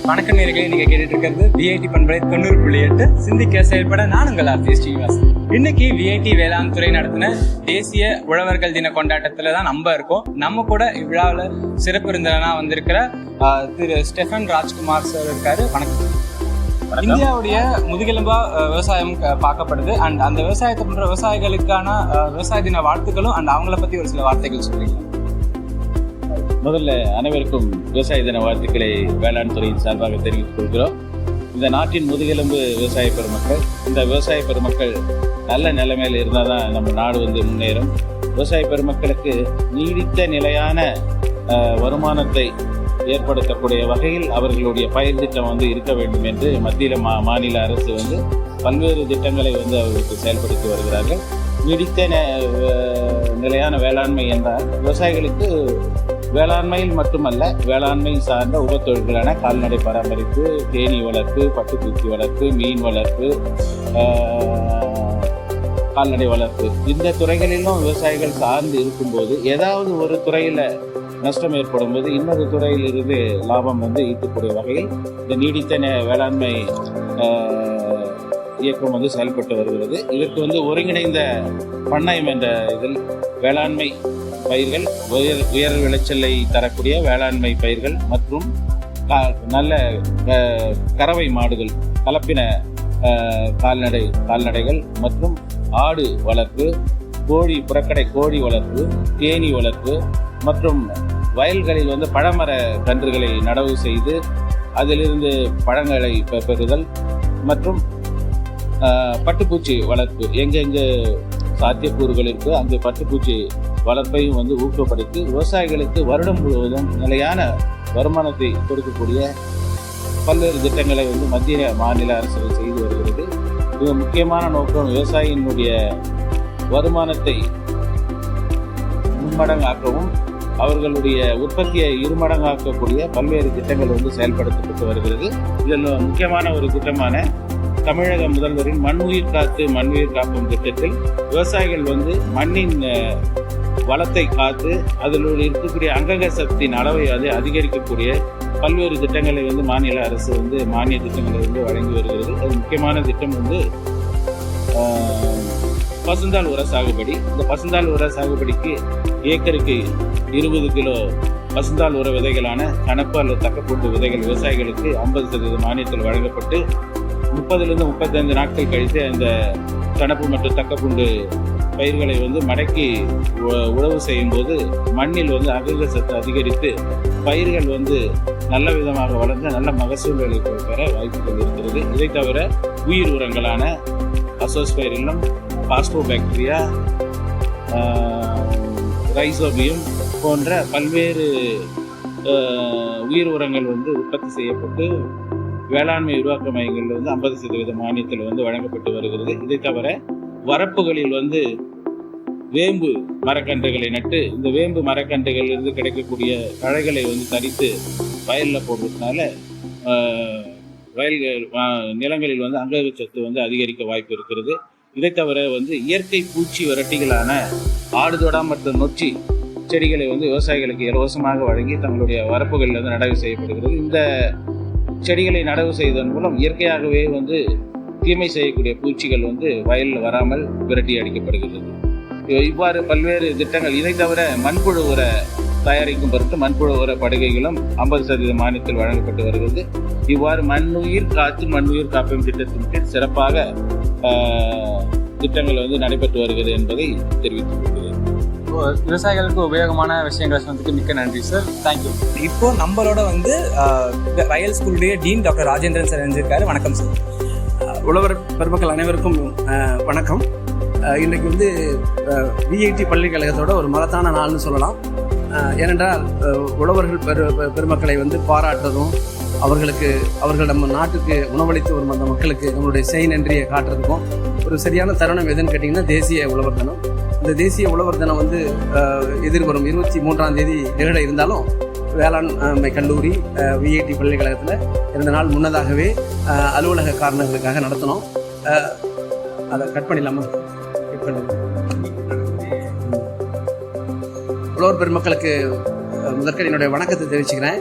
வணக்கம் நேயர்களே, நீங்க கேட்டுட்டு இருக்கிறது விஐடி பண்பலை 90.8 சிந்திக்க செயல்பட நான் உங்கள் ஆர்த்தி ஸ்ரீனிவாசன். இன்னைக்கு விஐடி வேளாண் துறை நடத்தின தேசிய உழவர்கள் தின கொண்டாட்டத்துல தான் நம்ம இருக்கோம். நம்ம கூட இவ்விழாவில் சிறப்பு விருந்தினரா வந்திருக்கிற திரு ஸ்டெஃபன் ராஜ்குமார் சார் இருக்காரு. வணக்கம். இந்தியாவுடைய முதுகெலும்பா விவசாயம் பார்க்கப்படுது. அண்ட் அந்த விவசாயத்தை பண்ற விவசாயிகளுக்கான விவசாய தின வாழ்த்துக்களும் அண்ட் அவங்கள பத்தி ஒரு சில வார்த்தைகள் சொல்றீங்க. முதல்ல அனைவருக்கும் விவசாய தின வாழ்த்துக்களை வேளாண் துறையின் சார்பாக தெரிவித்துக் கொள்கிறோம். இந்த நாட்டின் முதுகெலும்பு விவசாய பெருமக்கள். இந்த விவசாய பெருமக்கள் நல்ல நிலைமையில் இருந்தால் தான் நம்ம நாடு முன்னேறும். விவசாய பெருமக்களுக்கு நீடித்த நிலையான வருமானத்தை ஏற்படுத்தக்கூடிய வகையில் அவர்களுடைய பயிர் திட்டம் இருக்க வேண்டும் என்று மத்தியில் மாநில அரசு பல்வேறு திட்டங்களை அவர்களுக்கு செயல்படுத்தி வருகிறார்கள். நீடித்த நிலையான வேளாண்மை என்றால் விவசாயிகளுக்கு வேளாண்மையில் மட்டுமல்ல, வேளாண்மை சார்ந்த உபத்தொழில்களான கால்நடை பராமரிப்பு, தேனீ வளர்ப்பு, பட்டுப்பூச்சி வளர்ப்பு, மீன் வளர்ப்பு, கால்நடை வளர்ப்பு, இந்த துறைகளிலும் விவசாயிகள் சார்ந்து இருக்கும்போது ஏதாவது ஒரு துறையில் நஷ்டம் ஏற்படும் போது இன்னொரு துறையிலிருந்து லாபம் ஈட்டக்கூடிய வகையில் இந்த நீடித்த வேளாண்மை இயக்கம் செயல்பட்டு வருகிறது. இதற்கு ஒருங்கிணைந்த பண்ணையம் என்ற இதில் வேளாண்மை பயிர்கள், உயர் விளைச்சலை தரக்கூடிய வேளாண்மை பயிர்கள் மற்றும் நல்ல கறவை மாடுகள், கலப்பின கால்நடைகள் மற்றும் ஆடு வளர்ப்பு, புறக்கடை கோழி வளர்ப்பு, தேனீ வளர்ப்பு மற்றும் வயல்களில் பழமர கன்றுகளை நடவு செய்து அதிலிருந்து பழங்களை பெறுதல் மற்றும் பட்டுப்பூச்சி வளர்ப்பு. எங்கெங்கே சாத்தியக்கூறுகள் இருக்கு அங்கு பட்டுப்பூச்சி வளர்ப்பையும் ஊக்கப்படுத்தி விவசாயிகளுக்கு வருடம் முழுவதும் நிலையான வருமானத்தை கொடுக்கக்கூடிய பல்வேறு திட்டங்களை மத்திய மாநில அரசுகள் செய்து வருகிறது. இது முக்கியமான நோக்கம் விவசாயியினுடைய வருமானத்தை மும்மடங்காக்கவும் அவர்களுடைய உற்பத்தியை இருமடங்காக்கக்கூடிய பல்வேறு திட்டங்கள் செயல்படுத்தப்பட்டு வருகிறது. இதில் முக்கியமான ஒரு திட்டமான தமிழக முதல்வரின் மண்ணுயிர் காத்து மண்ணுயிர் காக்கும் திட்டத்தில் விவசாயிகள் மண்ணின் வளத்தை காத்து அதில் இருக்கக்கூடிய அங்கக சக்தியின் அளவை அதிகரிக்கக்கூடிய பல்வேறு திட்டங்களை மாநில அரசு மானிய திட்டங்களை வழங்கி வருகிறது. அது முக்கியமான திட்டம் பசுந்தாள் உர சாகுபடி. இந்த பசுந்தாள் உர சாகுபடிக்கு ஏக்கருக்கு 20 கிலோ பசுந்தாள் உர விதைகளான கணப்பு அல்லது தக்கப்பூண்டு விதைகள் விவசாயிகளுக்கு 50% மானியத்தில் வழங்கப்பட்டு 30 - 35 நாட்கள் கழித்து அந்த கணப்பு மற்றும் தக்கப்பூண்டு பயிர்களை மடக்கி உழவு செய்யும் போது மண்ணில் அகக சத்து அதிகரித்து பயிர்கள் நல்ல விதமாக வளர்ந்து நல்ல மகசூல்களை பெற வாய்ப்புகள் இருக்கிறது. இதை தவிர உயிர் உரங்களான அசோஸ்பைரிலம், பாஸ்போபாக்டீரியா, ரைசோபியம் போன்ற பல்வேறு உயிர் உரங்கள் உற்பத்தி செய்யப்பட்டு வேளாண்மை உருவாக்க மையங்களில் 50% மானியத்தில் வழங்கப்பட்டு வருகிறது. இதை தவிர வரப்புகளில் வேம்பு மரக்கன்றுகளை நட்டு இந்த வேம்பு மரக்கன்றுகளிலிருந்து கிடைக்கக்கூடிய தழைகளை தரித்து வயலில் போடுறதுனால வயல்கள் நிலங்களில் அங்கக சத்து அதிகரிக்க வாய்ப்பு இருக்கிறது. இதை தவிர இயற்கை பூச்சி விரட்டிகளான ஆடுதொடா மற்றும் நொச்சி செடிகளை விவசாயிகளுக்கு இலவசமாக வழங்கி தங்களுடைய வரப்புகளில் நடவு செய்யப்படுகிறது. இந்த செடிகளை நடவு செய்வதன் மூலம் இயற்கையாகவே தீமை செய்யக்கூடிய பூச்சிகள் வயலில் வராமல் விரட்டி அடிக்கப்படுகிறது. இவ்வாறு பல்வேறு திட்டங்கள். இதை தவிர மண்புழு உர தயாரிக்கும் பொருட்டு மண்புழு உர படுகைகளும் 50% மானியத்தில் வழங்கப்பட்டு வருகிறது. இவ்வாறு மண்ணுயிர் காத்து மண்ணுயிர் காப்போம் திட்டத்தின் கீழ் சிறப்பாக திட்டங்கள் நடைபெற்று வருகிறது என்பதை தெரிவித்துக் கொள்கிறேன். விவசாயிகளுக்கு உபயோகமான விஷயங்களை சொன்னதுக்கு மிக்க நன்றி சார். தேங்க்யூ. இப்போ நம்மளோட வயல் ஸ்கூலுடைய டீன் டாக்டர் ராஜேந்திரன் சார் இருந்திருக்காரு. வணக்கம் சார். உழவர் பெருமக்கள் அனைவருக்கும் வணக்கம். இன்றைக்கு விஐடி பல்கலைக்கழகத்தோட ஒரு மகத்தான நாள்னு சொல்லலாம். ஏனென்றால் உழவர்கள் பெருமக்களை பாராட்டுறதும் அவர்கள் நம்ம நாட்டுக்கு உணவளித்து வரும் அந்த மக்களுக்கு நம்மளுடைய செய் நன்றியை காட்டுறதுக்கும் ஒரு சரியான தருணம் எதுன்னு கேட்டிங்கன்னா தேசிய உழவர் தினம். இந்த தேசிய உழவர் தினம் எதிர்வரும் 23ஆம் தேதி நிகழ இருந்தாலும் வேளாண்மை கல்லூரி விஐடி பல்கலைக்கழகத்தில் 2 நாள் முன்னதாகவே அலுவலக காரணங்களுக்காக நடத்தினோம். அதை கட் பண்ணிடலாமா? உழவர் பெருமக்களுக்கு முதற்க என்னுடைய வணக்கத்தை தெரிவிச்சுக்கிறேன்.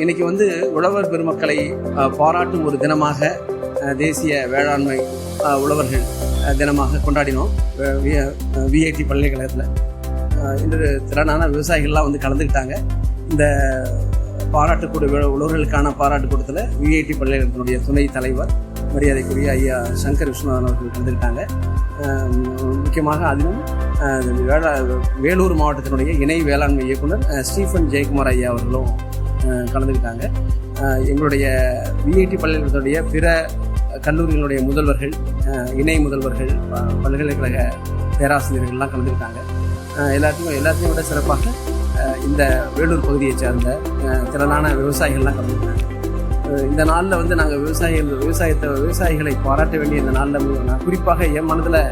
இன்னைக்கு வந்து உழவர் பெருமக்களை பாராட்டும் ஒரு தினமாக தேசிய வேளாண்மை உழவர்கள் தினமாக கொண்டாடினோம் விஐடி பல்கலைக்கழகத்தில். இன்று திறனான விவசாயிகள்லாம் வந்து கலந்துக்கிட்டாங்க. இந்த பாராட்டுக்கூட உழவர்களுக்கான பாராட்டு கூட்டத்தில் விஐடி பல்கலைக்கழகத்தினுடைய துணை தலைவர் மரியாதைக்குரிய ஐயா சங்கர் விஸ்வநாதன் அவர்கள் கலந்துக்கிட்டாங்க. முக்கியமாக அதிலும் வேலூர் மாவட்டத்தினுடைய இணை வேளாண்மை இயக்குனர் ஸ்டீஃபன் ஜெயக்குமார் ஐயா அவர்களும் கலந்துக்கிட்டாங்க. எங்களுடைய விஐடி பல்கலைக்கழகத்துடைய பிற கல்லூரிகளுடைய முதல்வர்கள், இணை முதல்வர்கள், பல்கலைக்கழக பேராசிரியர்கள்லாம் கலந்துக்கிட்டாங்க. எல்லாத்தையும் விட சிறப்பாக இந்த வேலூர் பகுதியைச் சேர்ந்த திரளான விவசாயிகள்லாம் கலந்துக்கிட்டாங்க. இந்த நாளில் வந்து நாங்கள் விவசாயிகளை பாராட்ட வேண்டிய இந்த நாளில் நான் குறிப்பாக என் மனதில்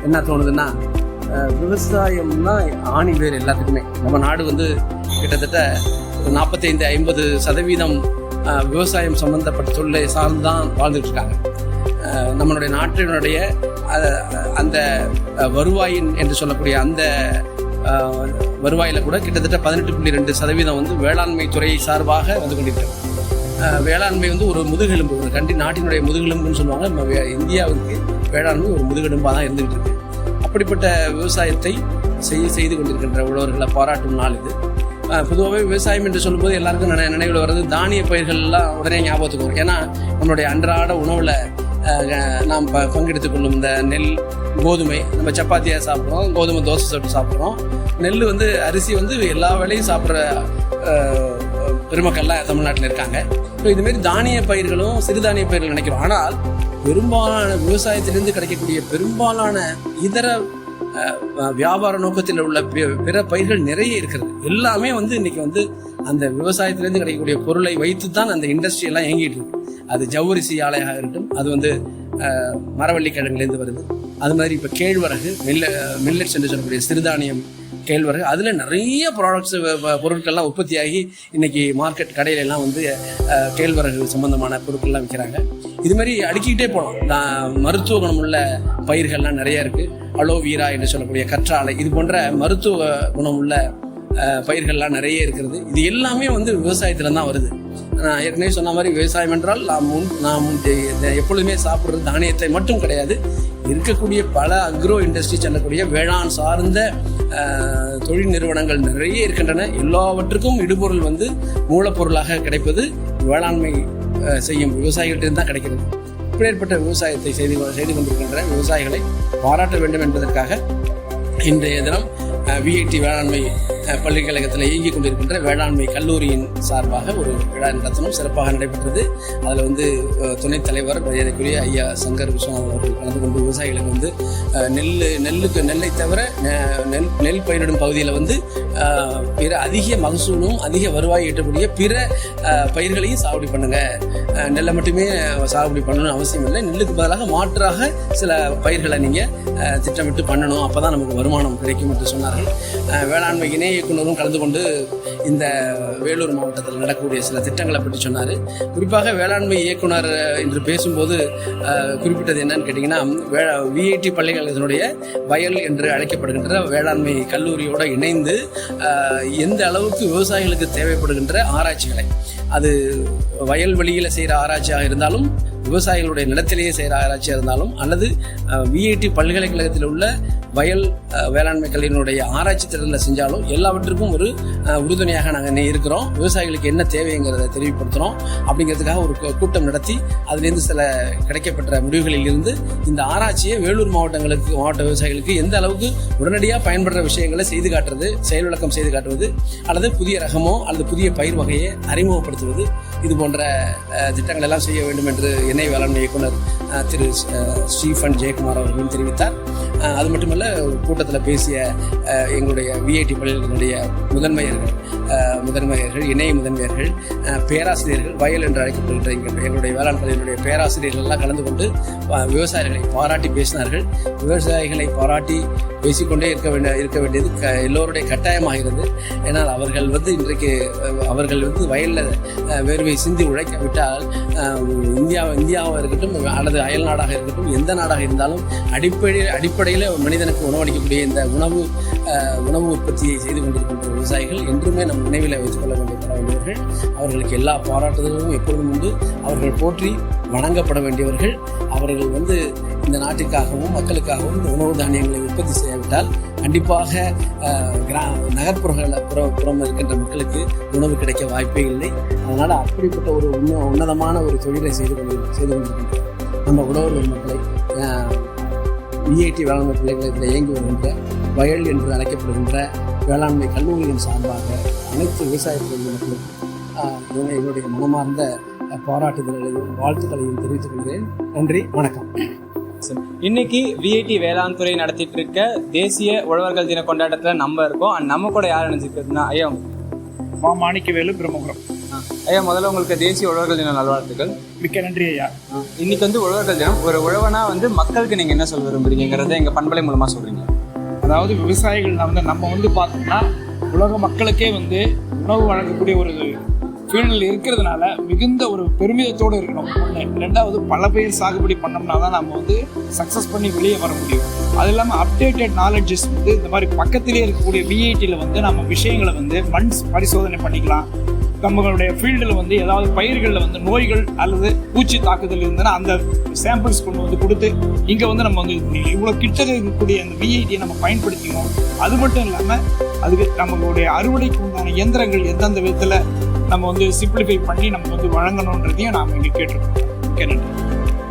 என்ன தோணுதுன்னா, விவசாயம்னா ஆணி வேர் எல்லாத்துக்குமே. நம்ம நாடு வந்து கிட்டத்தட்ட 45-50% விவசாயம் சம்பந்தப்பட்ட தொழிலை சார்ந்துதான் வாழ்ந்துட்டு இருக்காங்க. நம்மளுடைய நாட்டினுடைய அந்த வருவாயின் என்று சொல்லக்கூடிய அந்த வருவாயில கூட கிட்டத்தட்ட 18.2% வந்து வேளாண்மை துறையை சார்பாக வந்து கொண்டிருக்கிறது. வேளாண்மை வந்து ஒரு முதுகெலும்பு, ஒரு நாட்டினுடைய முதுகெலும்புன்னு சொல்லுவாங்க. இந்தியாவுக்கு வேளாண்மை ஒரு முதுகெலும்பாக தான் இருந்துகிட்டு இருக்கு. அப்படிப்பட்ட விவசாயத்தை செய்து கொண்டிருக்கின்ற உழவர்களை பாராட்டும் நாள் இது. பொதுவாகவே விவசாயம் என்று சொல்லும்போது எல்லாருக்கும் நினைவில் வர்றது தானிய பயிர்கள்லாம் உடனே ஞாபகத்துக்கு வரும். ஏன்னா நம்மளுடைய அன்றாட உணவில் நாம் பங்கெடுத்துக் கொள்ளும் இந்த நெல், கோதுமை, நம்ம சப்பாத்தியாக சாப்பிட்றோம், கோதுமை தோசை சாப்பிட்டு சாப்பிட்றோம். நெல் வந்து அரிசி வந்து எல்லா வேலையும் சாப்பிட்ற பெருமக்கள்லாம் தமிழ்நாட்டில் இருக்காங்க. ஸோ இதுமாரி தானிய பயிர்களும் சிறுதானிய பயிர்கள் நினைக்கிறோம். ஆனால் பெரும்பாலான விவசாயத்திலிருந்து கிடைக்கக்கூடிய பெரும்பாலான இதர வியாபார நோக்கத்தில் உள்ள பிற பயிர்கள் நிறைய இருக்கிறது. எல்லாமே வந்து இன்னைக்கு வந்து அந்த விவசாயத்திலிருந்து கிடைக்கக்கூடிய பொருளை வைத்து தான் அந்த இண்டஸ்ட்ரி எல்லாம் இயங்கிட்டு இருக்கு. அது ஜவ்வரிசி ஆலையாக இருக்கட்டும், அது வந்து மரவள்ளி கிழங்குலேருந்து வருது. அது மாதிரி இப்போ கேழ்வரகு, மில்லட்ஸ் என்று சொல்லக்கூடிய சிறுதானியம் கேழ்வரகு, அதில் நிறைய பொருட்கள்லாம் உற்பத்தியாகி இன்னைக்கு மார்க்கெட் கடையிலெல்லாம் வந்து கேழ்வரகு சம்பந்தமான பொருட்கள்லாம் விற்கிறாங்க. இது மாதிரி அடுக்கிக்கிட்டே போகலாம். மருத்துவ குணமுள்ள பயிர்கள்லாம் நிறைய இருக்குது. அலோவீரா என்று சொல்லக்கூடிய கற்றாழை, இது போன்ற மருத்துவ குணமுள்ள பயிர்கள்லாம் நிறைய இருக்கிறது. இது எல்லாமே வந்து விவசாயத்தில் தான் வருது. நான் ஏற்கனவே சொன்ன மாதிரி விவசாயம் என்றால் நாம் எப்பொழுதுமே சாப்பிட்றது தானியத்தை மட்டும் கிடையாது. இருக்கக்கூடிய பல அக்ரோ இண்டஸ்ட்ரி சொல்லக்கூடிய வேளாண் சார்ந்த தொழில் நிறுவனங்கள் நிறைய இருக்கின்றன. எல்லாவற்றுக்கும் இடுபொருள் வந்து மூலப்பொருளாக கிடைப்பது வேளாண்மை செய்யும் விவசாயிகள்கிட்ட தான் கிடைக்கிறது. இப்படிப்பட்ட விவசாயத்தை செய்து கொண்டிருக்கின்ற விவசாயிகளை பாராட்ட வேண்டும் என்பதற்காக இன்றைய தினம் விஐடி வேளாண்மை பல்கலைக்கழகத்தில் இயங்கிக் கொண்டிருக்கின்ற வேளாண்மை கல்லூரியின் சார்பாக ஒரு விழா நடத்தணும் சிறப்பாக நடைபெற்றது. அதில் வந்து துணைத் தலைவர் மரியாதைக்குரிய ஐயா சங்கர் விஸ்வநாதன் அவர்கள் கலந்து கொண்டு விவசாயிகளுக்கு வந்து நெல்லை தவிர நெல் பயிரிடும் பகுதியில் வந்து பிற அதிக மகசூலும் அதிக வருவாய் ஈட்டக்கூடிய பிற பயிர்களையும் சாகுபடி பண்ணுங்க. நெல்லை மட்டுமே சாகுபடி பண்ணணும்னு அவசியம் இல்லை. நெல்லுக்கு பதிலாக மாற்றாக சில பயிர்களை நீங்கள் திட்டமிட்டு பண்ணணும். அப்போ தான் நமக்கு வருமானம் கிடைக்கும் என்று சொன்னார்கள். வேளாண்மை இணை இயக்குனரும் கலந்து கொண்டு இந்த வேலூர் மாவட்டத்தில் நடக்கக்கூடிய சில திட்டங்களை பற்றி சொன்னார். குறிப்பாக வேளாண்மை இயக்குனர் என்று பேசும்போது குறிப்பிட்டது என்னன்னு கேட்டிங்கன்னா, விஐடி பல்கலைக்கழகத்தினுடைய வயல் என்று அழைக்கப்படுகின்ற வேளாண்மை கல்லூரியோடு இணைந்து எந்த அளவுக்கு விவசாயிகளுக்கு தேவைப்படுகின்ற ஆராய்ச்சிகளை, அது வயல்வெளியில் செய்கிற ஆராய்ச்சியாக இருந்தாலும், விவசாயிகளுடைய நிலத்திலேயே செய்கிற ஆராய்ச்சியாக இருந்தாலும், அல்லது விஐடி பல்கலைக்கழகத்தில் உள்ள வயல் வேளாண்மை கல்வியினுடைய ஆராய்ச்சி திட்டத்தில் செஞ்சாலும் எல்லாவற்றுக்கும் ஒரு உறுதுணையாக நாங்கள் இருக்கிறோம். விவசாயிகளுக்கு என்ன தேவைங்கிறத தெளிவுபடுத்துகிறோம். அப்படிங்கிறதுக்காக ஒரு கூட்டம் நடத்தி அதிலிருந்து சில கிடைக்கப்பட்ட முடிவுகளில் இருந்து இந்த ஆராய்ச்சியை வேலூர் மாவட்ட விவசாயிகளுக்கு எந்த அளவுக்கு உடனடியாக பயன்படுற விஷயங்களை செய்து காட்டுறது, செயல் விளக்கம் செய்து காட்டுவது, அல்லது புதிய ரகமோ அல்லது புதிய பயிர் வகையை அறிமுகப்படுத்துவது, இது போன்ற திட்டங்கள் எல்லாம் செய்ய வேண்டும் என்று இணை வேளாண்மை இயக்குனர் திரு ஸ்டீஃபன் ஜெயக்குமார் அவர்களும் தெரிவித்தார். அது மட்டுமல்ல, கூட்டத்தில் பேசிய எங்களுடைய விஐடி பள்ளிகளுடைய முதன்மையர்கள், இணை முதன்மையர்கள், பேராசிரியர்கள், வயல் என்று அழைக்கப்படுகின்ற எங்களுடைய வேளாண் பள்ளிகளுடைய பேராசிரியர்கள் எல்லாம் கலந்து கொண்டு விவசாயிகளை பாராட்டி பேசினார்கள். விவசாயிகளை பாராட்டி பேசிக்கொண்டே இருக்க வேண்டியது எல்லோருடைய கட்டாயமாகிறது. ஏன்னால் அவர்கள் இன்றைக்கு அவர்கள் வயலில் வேர்வை சிந்தி உழைக்காவிட்டால் இந்தியாவாக இருக்கட்டும் அல்லது அயல் நாடாக இருக்கட்டும் எந்த நாடாக இருந்தாலும் அடிப்படையில் மனிதனுக்கு உணவளிக்கக்கூடிய இந்த உணவு உற்பத்தியை செய்து கொண்டிருக்கின்ற விவசாயிகள் என்றுமே நம் நினைவில் வைத்துக்கொள்ள வேண்டியவர்கள். அவர்களுக்கு எல்லா பாராட்டுதலும் எப்பொழுதும் உண்டு. அவர்கள் போற்றி வணங்கப்பட வேண்டியவர்கள். அவர்கள் இந்த நாட்டுக்காகவும் மக்களுக்காகவும் இந்த உணவு தானியங்களை உற்பத்தி செய்யாவிட்டால் கண்டிப்பாக நகர்ப்புறம் இருக்கின்ற மக்களுக்கு உணவு கிடைக்க வாய்ப்பே இல்லை. அதனால் அப்படிப்பட்ட ஒரு உன்னதமான ஒரு தொழிலை செய்து கொண்டிருக்கின்ற நம்ம உழவர் மக்களை விஐடி வேளாண்மை பிள்ளைகள் இயங்கி வருகின்ற வயல் என்று அழைக்கப்படுகின்ற வேளாண்மை கல்லூரியின் சார்பாக அனைத்து விவசாய மக்களுக்கும் என்னுடைய மனமார்ந்த பாராட்டுதல்களையும் வாழ்த்துக்களையும் தெரிவித்துக் கொள்கிறேன். நன்றி, வணக்கம். இன்னைக்கு விஐடி வேளாண் துறை நடத்திட்டு இருக்க தேசிய உழவர்கள் தின கொண்டாட்டத்துல நம்ம இருக்கோம். நம்ம கூட யார் நினைச்சிருக்கிறதுனா ஐயா மாணிக்கவேலு பிரம்மபுரம். ஐயா, முதல்ல உங்களுக்கு தேசிய உழவர்கள் தின நல்வாழ்த்துக்கள். மிக்க நன்றி ஐயா. இன்னைக்கு உழவர்கள் தினம். ஒரு உழவனா மக்களுக்கு நீங்க என்ன சொல்ல விரும்புறீங்கிறத எங்க பண்பலை மூலமா சொல்றீங்க. அதாவது விவசாயிகள் நம்ம பார்த்தோம்னா உலக மக்களுக்கே உணவு வழங்கக்கூடிய ஒரு ஃபீல்டில் இருக்கிறதுனால மிகுந்த ஒரு பெருமிதத்தோடு இருக்கணும். ஒன்று. ரெண்டாவது, பல பயிர் சாகுபடி பண்ணோம்னா தான் நம்ம சக்ஸஸ் பண்ணி வெளியே வர முடியும். அது இல்லாமல் அப்டேட்டட் நாலேஜஸ் இந்த மாதிரி பக்கத்திலே இருக்கக்கூடிய விஐடியில் நம்ம விஷயங்களை மண் பரிசோதனை பண்ணிக்கலாம். நம்மளுடைய ஃபீல்டில் ஏதாவது பயிர்களில் நோய்கள் அல்லது பூச்சி தாக்குதல் இருந்ததுன்னா அந்த சாம்பிள்ஸ் கொண்டு கொடுத்து இங்கே நம்ம இவ்வளோ கிட்ட இருக்கக்கூடிய அந்த விஐடியை நம்ம பயன்படுத்திக்கணும். அது மட்டும் இல்லாமல் அதுக்கு நம்மளுடைய அறுவடைக்கு உண்டான இயந்திரங்கள் எந்தெந்த விதத்தில் நம்ம சிம்பிளிஃபை பண்ணி நம்ம வழங்கணுன்றதையும் நாம் இங்கே கேட்டிருக்கோம். ஓகே, நன்றி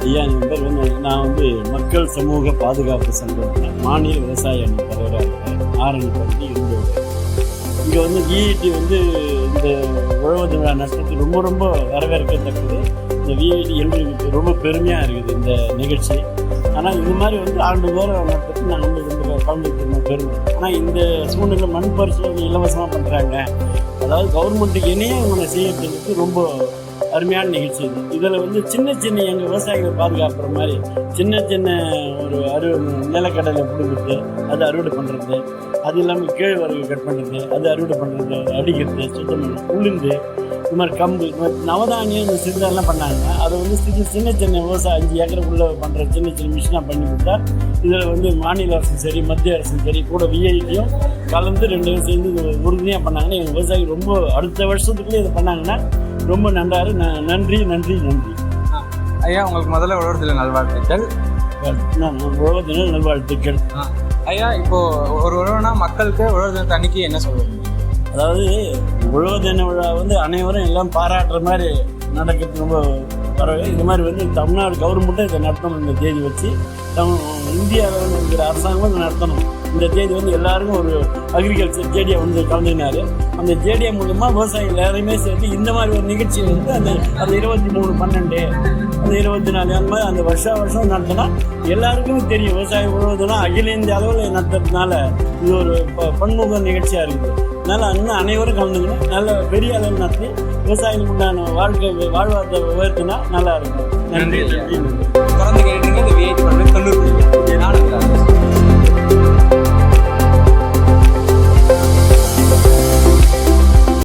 ஐயா. என் பேர் நான் மக்கள் சமூக பாதுகாப்பு சங்கம் மாநில விவசாய அணி தலைவராக இருக்கேன். ஆரணி இருந்தது. இங்கே விஐடி இந்த உழவு விழா நடத்துறது ரொம்ப ரொம்ப வரவேற்கத்தக்கது. இந்த விஐடி எங்களுக்கு ரொம்ப பெருமையாக இருக்குது இந்த நிகழ்ச்சி. ஆனால் இது மாதிரி ஆண்டுதோறும் நடத்துறது நாங்கள் கலந்துக்கிட்டு பெருமை. ஆனால் இந்த சூழ்நிலை மண் பரிசோதனை இலவசமாக பண்ணுறாங்க. அதாவது கவர்மெண்ட்டுக்கு இணையே இவங்களை செய்யறதுக்கு ரொம்ப அருமையான நிகழ்ச்சி இது. இதில் சின்ன சின்ன எங்கள் விவசாயிகளை பாதுகாப்புற மாதிரி சின்ன ஒரு நிலக்கடலை பிடிக்கிறது, அது அறுவடை பண்ணுறது, அது இல்லாமல் கேழ்வரகு கட் பண்ணுறது, அது அறுவடை பண்ணுறது, அடிக்கிறது, சுத்தம் பண்ணுறது, உளுந்து, இது மாதிரி கம்பு, இது மாதிரி நவதானியம் இந்த சிறுதாலாம் பண்ணாங்க. அதை சின்ன சின்ன விவசாயம் 5 ஏக்கருக்குள்ளே பண்ணுற சின்ன மிஷினாக பண்ணி கொடுத்தா இதில் மாநில அரசும் சரி மத்திய அரசும் சரி கூட விஐடியும் கலந்து 2 பேரும் சேர்ந்து உறுதியாக பண்ணாங்கன்னா எங்கள் விவசாயி ரொம்ப அடுத்த வருஷத்துக்குள்ளே இதை பண்ணாங்கன்னா ரொம்ப நன்றாரு. நன்றி நன்றி நன்றி ஐயா. உங்களுக்கு முதல்ல உழவர் தின நல்வாழ்த்துக்கள். உழவர் தின நல்வாழ்த்துக்கள் ஐயா. இப்போ ஒரு உழவனா மக்களுக்கு உழவர் தினத்தை அன்னைக்கு என்ன சொல்லுவீங்க? அதாவது உழவர் தின விழா அனைவரும் எல்லாம் பாராட்டுற மாதிரி நடக்கிறது ரொம்ப பரவாயில்ல. இது மாதிரி தமிழ்நாடு கவர்மெண்ட்டும் இதை நடத்தணும். இந்த தேதி வச்சு இந்தியாவில் இருக்கிற அரசாங்கம் இதை நடத்தணும். இந்த தேதி எல்லாருக்கும் ஒரு அக்ரிகல்ச்சர் ஜேடியா கலந்துக்கினாரு. அந்த ஜேடியா மூலமாக விவசாயிகள் எல்லாருமே சேர்த்து இந்த மாதிரி ஒரு நிகழ்ச்சி அந்த 23/12 அந்த 24 அந்த மாதிரி அந்த வருஷம் நடத்தினா எல்லாருக்குமே தெரியும். விவசாய உழவுனா அகில இந்திய அளவில் நடத்துறதுனால இது ஒரு பன்முக நிகழ்ச்சியாக இருக்குது. அதனால் இன்னும் அனைவரும் கலந்துக்கணும். நல்ல பெரிய அளவில் நடத்தி விவசாயிகளுக்கு உண்டான வாழ்வாதாரத்தை உயர்த்தினா நல்லா இருக்கும். நன்றி. தொடர்ந்து கேட்டீங்க.